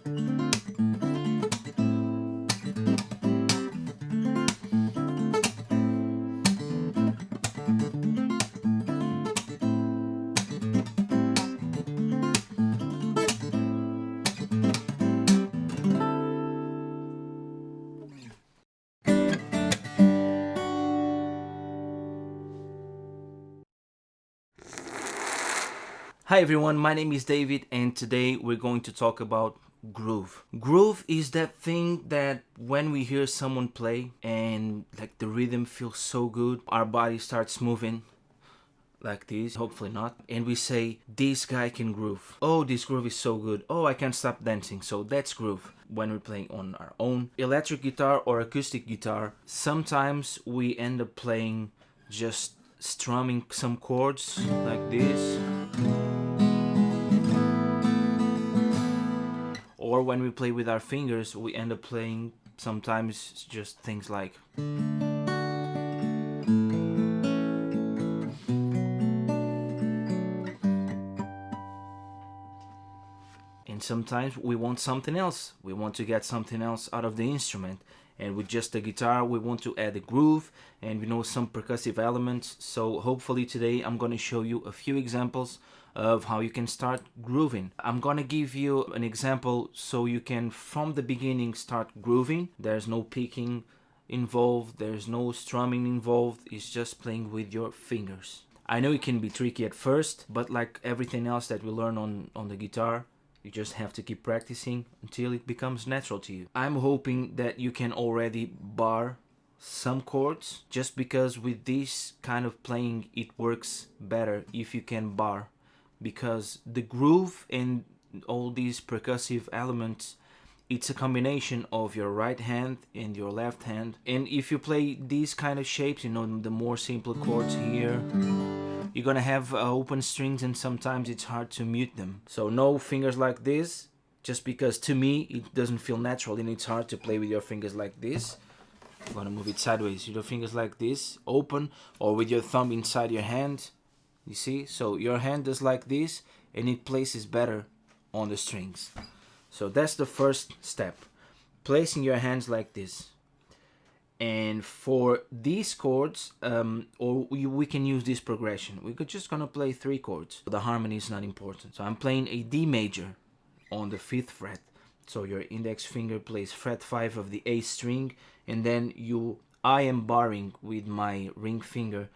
Hi everyone, my name is David and today we're going to talk about groove. Groove is that thing that when we hear someone play and like the rhythm feels so good, our body starts moving like this, hopefully not, and we say, this guy can groove. Oh, this groove is so good. Oh, I can't stop dancing. So that's groove. When we're playing on our own electric guitar or acoustic guitar, sometimes we end up playing just strumming some chords like this. Or when we play with our fingers, we end up playing sometimes just things like. And sometimes we want something else. We want to get something else out of the instrument. And with just the guitar, we want to add a groove and some percussive elements. So hopefully today I'm going to show you a few examples of how you can start grooving. I'm going to give you an example so you can from the beginning start grooving. There's no picking involved, there's no strumming involved, it's just playing with your fingers. I know it can be tricky at first, but like everything else that we learn on the guitar, you just have to keep practicing until it becomes natural to you. I'm hoping that you can already bar some chords, just because with this kind of playing it works better if you can bar, because the groove and all these percussive elements, it's a combination of your right hand and your left hand. And if you play these kind of shapes, the more simple chords here, you're gonna have open strings and sometimes it's hard to mute them. So no fingers like this, just because to me it doesn't feel natural and it's hard to play with your fingers like this. I'm gonna move it sideways. Your fingers like this, open, or with your thumb inside your hand. You see? So your hand does like this and it places better on the strings. So that's the first step. Placing your hands like this. And for these chords, we can use this progression. We're just gonna play 3 chords. The harmony is not important. So I'm playing a D major on the 5th fret. So your index finger plays fret 5 of the A string, and then I am barring with my ring finger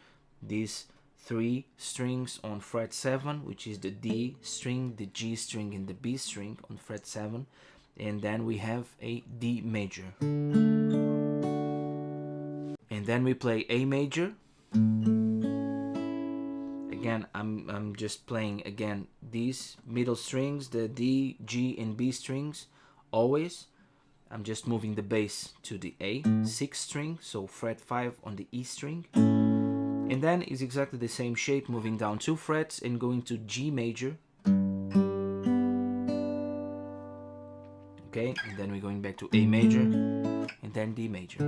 these 3 strings on fret 7, which is the D string, the G string, and the B string on fret 7, and then we have a D major. And then we play A major. Again, I'm just playing again these middle strings, the D, G, and B strings, always. I'm just moving the bass to the A, 6th string, so fret 5 on the E string. And then it's exactly the same shape, moving down 2 frets and going to G major. Okay, and then we're going back to A major, and then D major.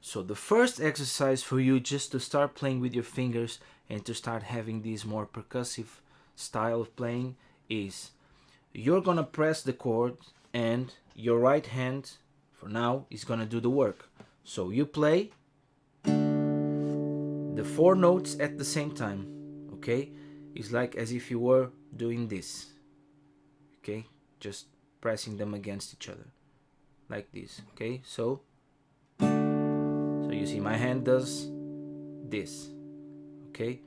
So the first exercise for you, just to start playing with your fingers and to start having this more percussive style of playing, is you're gonna press the chord and your right hand for now is gonna do the work. So you play the 4 notes at the same time. Okay, it's like as if you were doing this. Okay, just pressing them against each other like this. Okay, so you see my hand does this. Okay,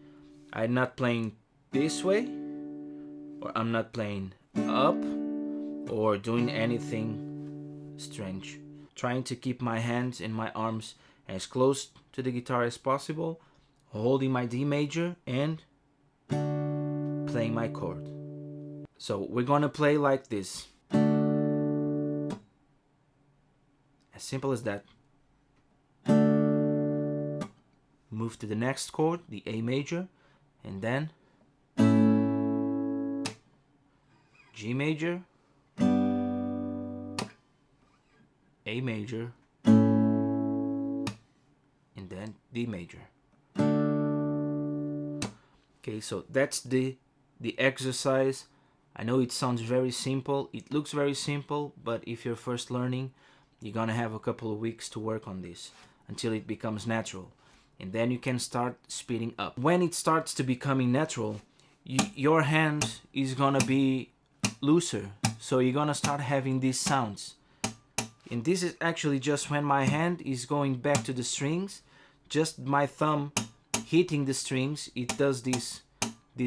I'm not playing this way, or I'm not playing up or doing anything strange. Trying to keep my hands and my arms as close to the guitar as possible, holding my D major and playing my chord. So we're gonna play like this. As simple as that. Move to the next chord, the A major, and then G major, A major, and then D major. Okay, so that's the exercise I know it sounds very simple, it looks very simple, but if you're first learning, you're gonna have a couple of weeks to work on this until it becomes natural. And then you can start speeding up. When it starts to becoming natural, your hand is gonna be looser, so you're gonna start having these sounds. And this is actually just when my hand is going back to the strings, just my thumb hitting the strings, it does this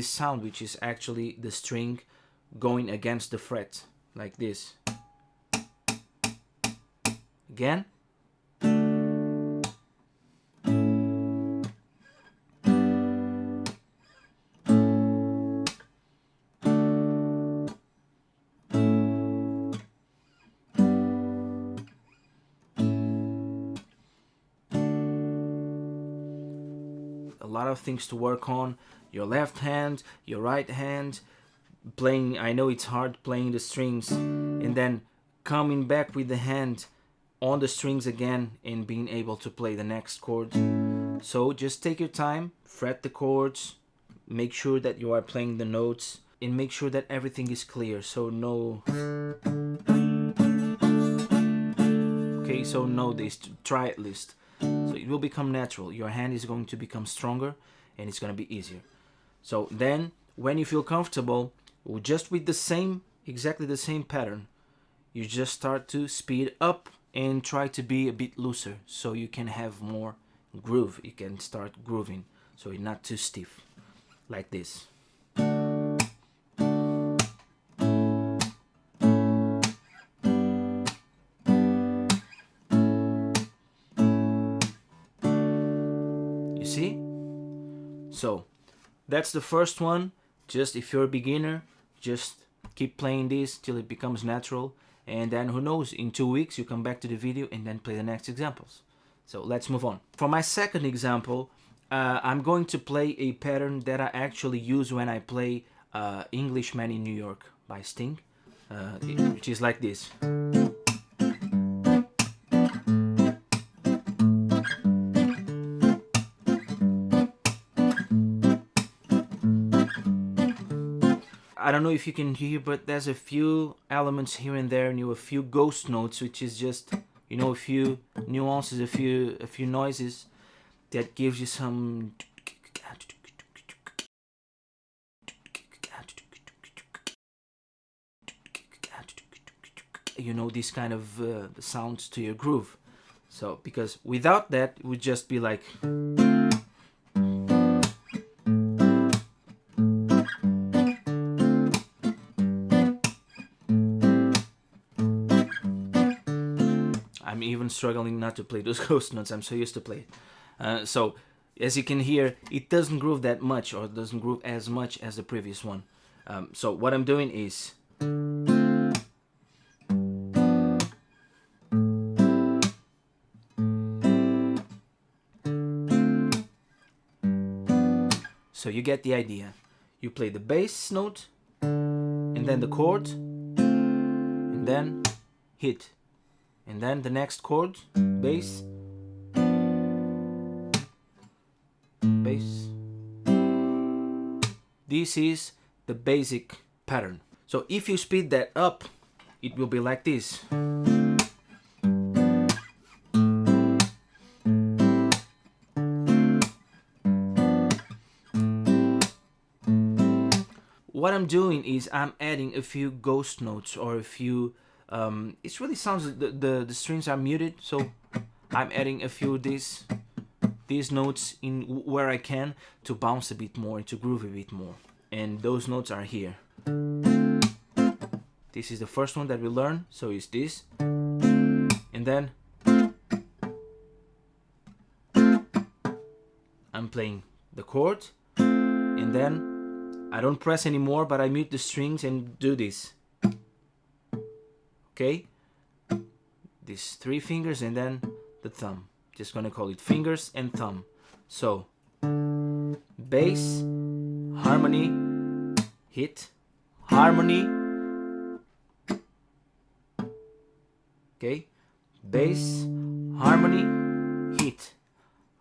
sound, which is actually the string going against the fret, like this. Again. A lot of things to work on. Your left hand, your right hand, playing, I know it's hard playing the strings, and then coming back with the hand on the strings again and being able to play the next chord. So just take your time, fret the chords, make sure that you are playing the notes, and make sure that everything is clear, so no... Okay, so know this, try at least. So it will become natural. Your hand is going to become stronger and it's going to be easier. So then, when you feel comfortable, just with the same, exactly the same pattern, you just start to speed up and try to be a bit looser so you can have more groove. You can start grooving so you're not too stiff, like this. You see? So that's the first one. Just if you're a beginner, just keep playing this till it becomes natural, and then who knows, in 2 weeks you come back to the video and then play the next examples. So let's move on. For my second example, I'm going to play a pattern that I actually use when I play Englishman in New York by Sting, which is like this. I don't know if you can hear, but there's a few elements here and there, and a few ghost notes, which is just, you know, a few nuances, a few noises that gives you some, you know, these kind of sounds to your groove. So because without that, it would just be like. I'm even struggling not to play those ghost notes. I'm so used to play it. So as you can hear, it doesn't groove that much, or doesn't groove as much as the previous one. So what I'm doing is, so you get the idea. You play the bass note, and then the chord, and then hit. And then the next chord, bass, bass. This is the basic pattern. So if you speed that up, it will be like this. What I'm doing is I'm adding a few ghost notes, or a few it really sounds like the strings are muted, so I'm adding a few of these notes in where I can to bounce a bit more, to groove a bit more. And those notes are here. This is the first one that we learn, so it's this. And then I'm playing the chord, and then I don't press anymore, but I mute the strings and do this. Okay, these 3 fingers and then the thumb. Just gonna call it fingers and thumb. So bass, harmony, hit, harmony. Okay, bass, harmony, hit,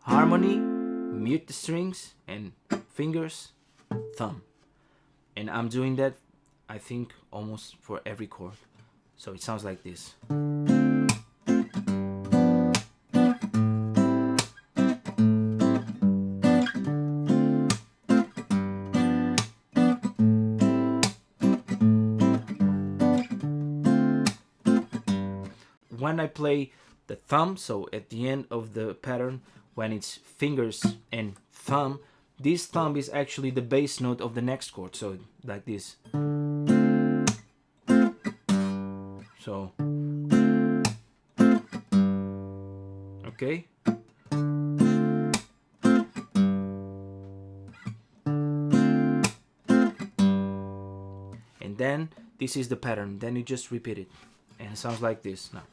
harmony, mute the strings, and fingers, thumb. And I'm doing that I think almost for every chord. So it sounds like this. When I play the thumb, so at the end of the pattern, when it's fingers and thumb, this thumb is actually the bass note of the next chord, so like this. So, okay. And then this is the pattern, then you just repeat it, and it sounds like this now.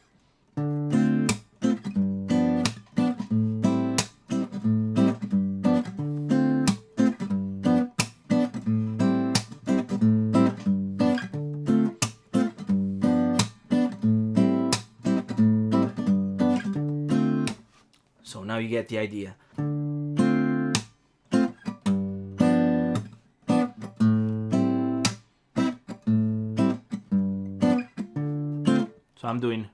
So now you get the idea. So I'm doing.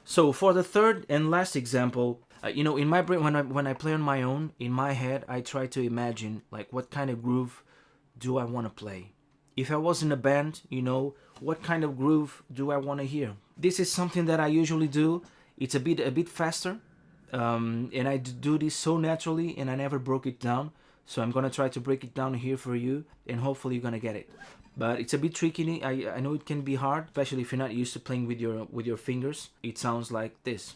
So for the third and last example, you know, in my brain, when I play on my own, in my head, I try to imagine like what kind of groove do I want to play. If I was in a band, you know, what kind of groove do I want to hear? This is something that I usually do. It's a bit faster, and I do this so naturally, and I never broke it down. So I'm gonna try to break it down here for you, and hopefully you're gonna get it. But it's a bit tricky. I know it can be hard, especially if you're not used to playing with your fingers. It sounds like this.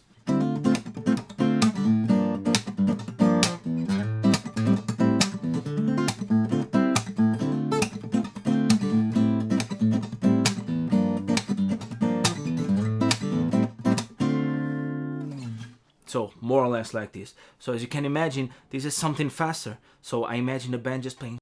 So more or less like this. So as you can imagine, this is something faster. So I imagine the band just playing.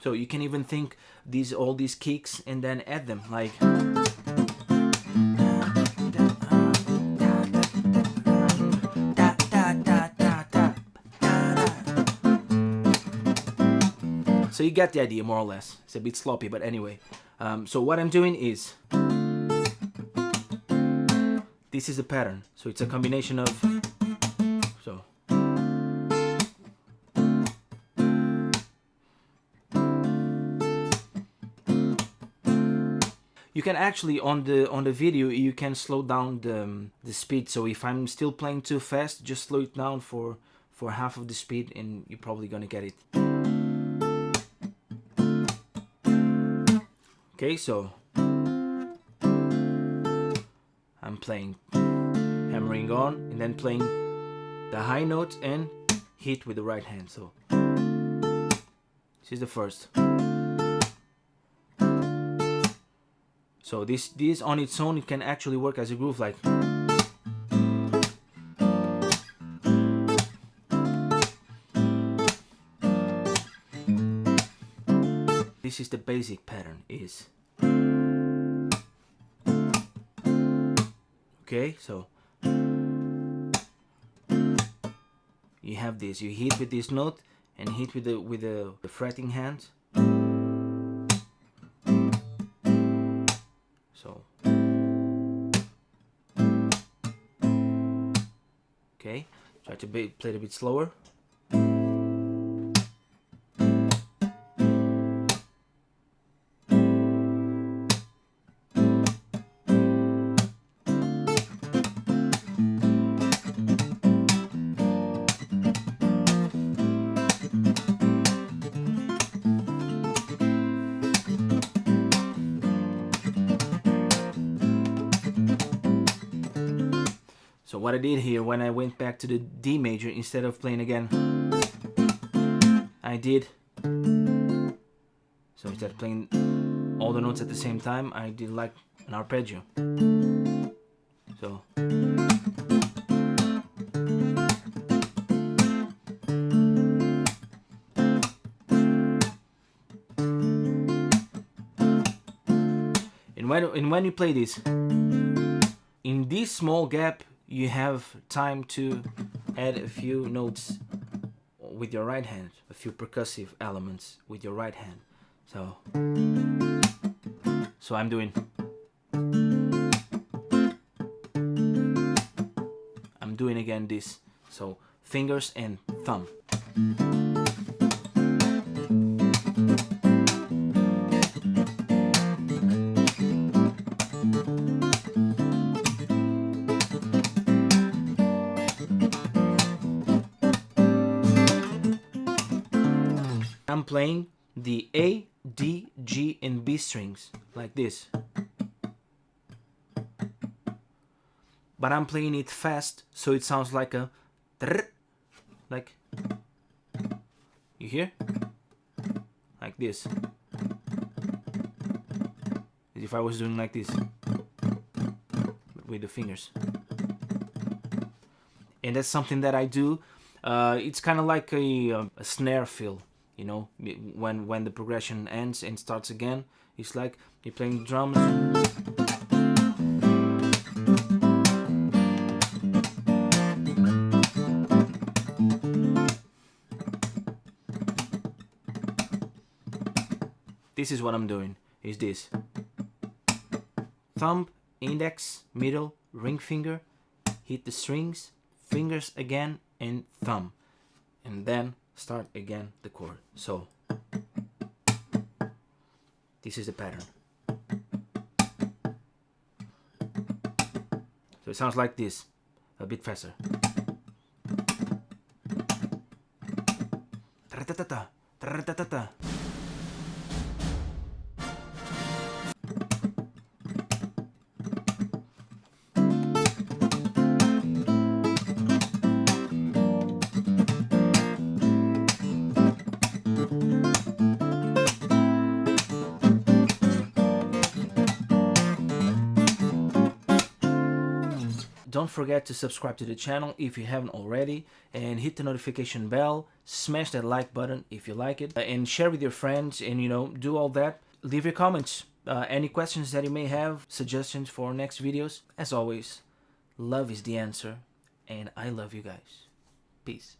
So you can even think all these kicks and then add them like. So you get the idea, more or less. It's a bit sloppy, but anyway. So what I'm doing is, this is a pattern. So it's a combination of, so. You can actually, on the video, you can slow down the speed. So if I'm still playing too fast, just slow it down for half of the speed and you're probably gonna get it. Okay, so I'm playing, hammering on, and then playing the high note and hit with the right hand. So this is the first. So this on its own, it can actually work as a groove, like. This is the basic pattern, is. Okay, so you have this. You hit with this note and hit with the fretting hand. So okay, try to play it a bit slower. So what I did here, when I went back to the D major, instead of playing again, I did, so instead of playing all the notes at the same time, I did like an arpeggio. So when you play this, in this small gap, you have time to add a few notes with your right hand, a few percussive elements with your right hand. So I'm doing again this. So fingers and thumb. I'm playing the A, D, G, and B strings like this. But I'm playing it fast, so it sounds like a trrr, like, you hear? Like this. As if I was doing like this, but with the fingers. And that's something that I do. It's kind of like a snare fill, you know, when the progression ends and starts again. It's like you're playing drums. This is what I'm doing, is this. Thumb, index, middle, ring finger, hit the strings, fingers again, and thumb. And then start again the chord. So, this is the pattern. So it sounds like this, a bit faster. Tra-ta-ta-ta, tra-ta-ta-ta. Don't forget to subscribe to the channel if you haven't already, and hit the notification bell, smash that like button if you like it, and share with your friends, and do all that. Leave your comments, any questions that you may have, suggestions for next videos. As always, love is the answer, and I love you guys. Peace.